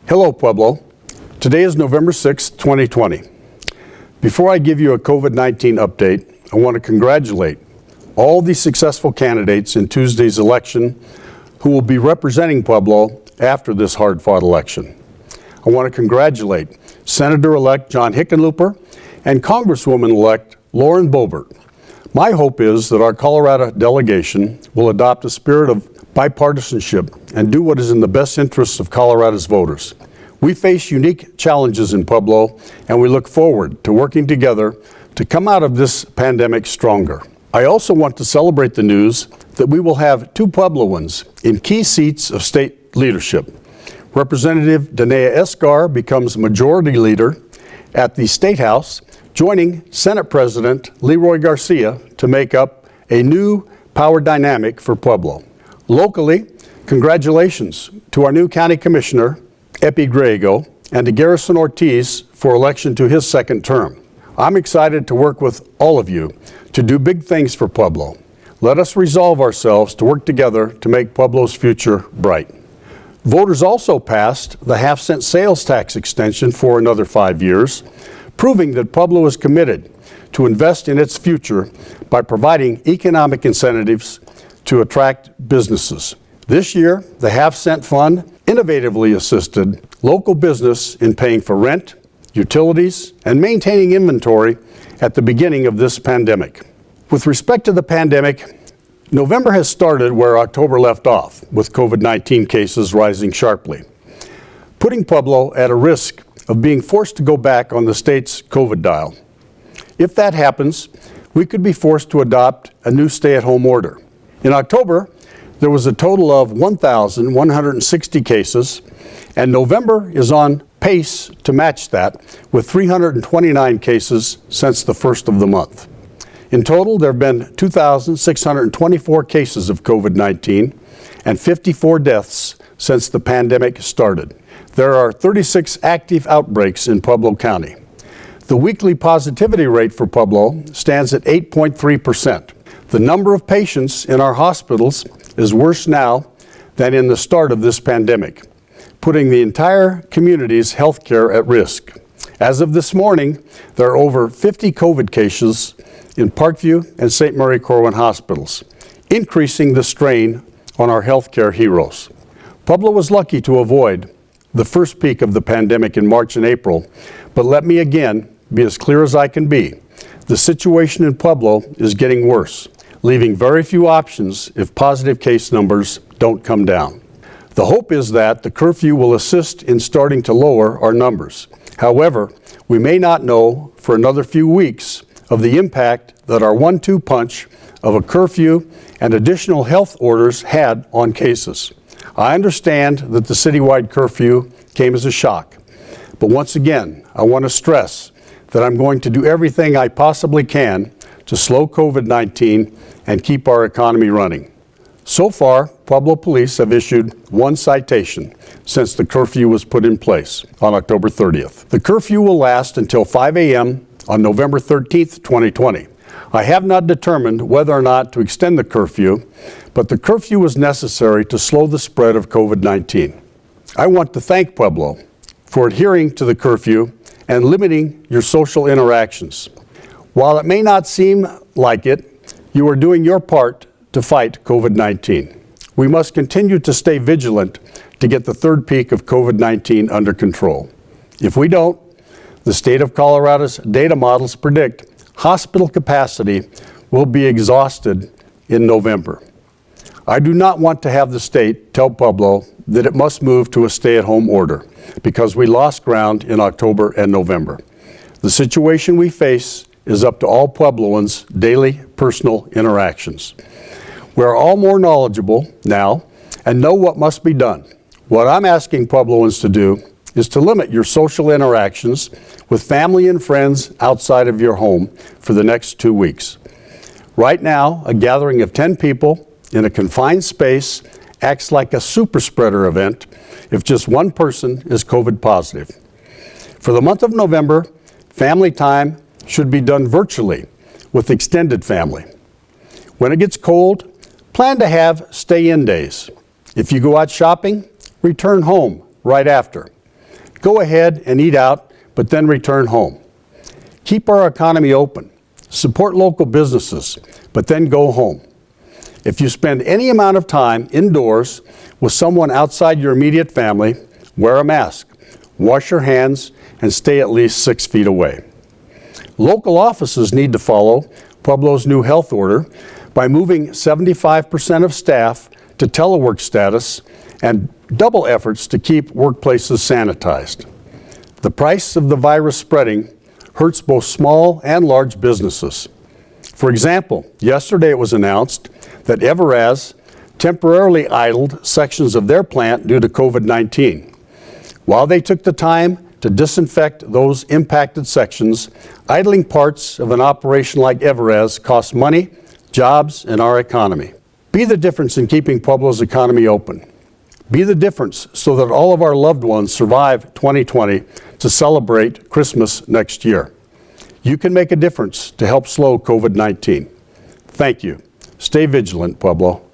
Hello, Pueblo. Today is November 6, 2020. Before I give you a COVID-19 update, I want to congratulate all the successful candidates in Tuesday's election who will be representing Pueblo after this hard-fought election. I want to congratulate Senator-elect John Hickenlooper and Congresswoman-elect Lauren Boebert. My hope is that our Colorado delegation will adopt a spirit of bipartisanship and do what is in the best interests of Colorado's voters. We face unique challenges in Pueblo, and we look forward to working together to come out of this pandemic stronger. I also want to celebrate the news that we will have two Puebloans in key seats of state leadership. Representative Danea Esgar becomes Majority Leader at the State House, joining Senate President Leroy Garcia to make up a new power dynamic for Pueblo. Locally, congratulations to our new County Commissioner, Epi Griego, and to Garrison Ortiz for election to his second term. I'm excited to work with all of you to do big things for Pueblo. Let us resolve ourselves to work together to make Pueblo's future bright. Voters also passed the half-cent sales tax extension for another 5 years, proving that Pueblo is committed to invest in its future by providing economic incentives to attract businesses. This year, the half-cent fund innovatively assisted local business in paying for rent, utilities, and maintaining inventory at the beginning of this pandemic. With respect to the pandemic, November has started where October left off, with COVID-19 cases rising sharply, putting Pueblo at a risk of being forced to go back on the state's COVID dial. If that happens, we could be forced to adopt a new stay-at-home order. In October, there was a total of 1,160 cases, and November is on pace to match that with 329 cases since the first of the month. In total, there have been 2,624 cases of COVID-19 and 54 deaths since the pandemic started. There are 36 active outbreaks in Pueblo County. The weekly positivity rate for Pueblo stands at 8.3%. The number of patients in our hospitals is worse now than in the start of this pandemic, putting the entire community's health care at risk. As of this morning, there are over 50 COVID cases in Parkview and St. Mary Corwin hospitals, increasing the strain on our healthcare heroes. Pueblo was lucky to avoid the first peak of the pandemic in March and April, but let me again be as clear as I can be. The situation in Pueblo is getting worse, leaving very few options if positive case numbers don't come down. The hope is that the curfew will assist in starting to lower our numbers. However, we may not know for another few weeks of the impact that our 1-2 punch of a curfew and additional health orders had on cases. I understand that the citywide curfew came as a shock, but once again, I want to stress that I'm going to do everything I possibly can to slow COVID-19 and keep our economy running. So far, Pueblo police have issued one citation since the curfew was put in place on October 30th. The curfew will last until 5 a.m. on November 13th, 2020. I have not determined whether or not to extend the curfew, but the curfew was necessary to slow the spread of COVID-19. I want to thank Pueblo for adhering to the curfew and limiting your social interactions. While it may not seem like it, you are doing your part to fight COVID-19. We must continue to stay vigilant to get the third peak of COVID-19 under control. If we don't, the state of Colorado's data models predict hospital capacity will be exhausted in November. I do not want to have the state tell Pueblo that it must move to a stay-at-home order because we lost ground in October and November. The situation we face is up to all Puebloans' daily personal interactions. We're all more knowledgeable now and know what must be done. What I'm asking Puebloans to do is to limit your social interactions with family and friends outside of your home for the next 2 weeks. Right now, a gathering of 10 people in a confined space acts like a super spreader event if just one person is COVID positive. For the month of November, family time should be done virtually with extended family. When it gets cold, plan to have stay-in days. If you go out shopping, return home right after. go ahead and eat out, but then return home. Keep our economy open. Support local businesses, but then go home. If you spend any amount of time indoors with someone outside your immediate family, wear a mask, wash your hands, and stay at least 6 feet away. Local offices need to follow Pueblo's new health order by moving 75% of staff to telework status and double efforts to keep workplaces sanitized. The price of the virus spreading hurts both small and large businesses. For example, yesterday it was announced that Everaz temporarily idled sections of their plant due to COVID-19. While they took the time to disinfect those impacted sections, idling parts of an operation like Everaz costs money, jobs, and our economy. Be the difference in keeping Pueblo's economy open. Be the difference so that all of our loved ones survive 2020 to celebrate Christmas next year. You can make a difference to help slow COVID-19. Thank you. Stay vigilant, Pueblo.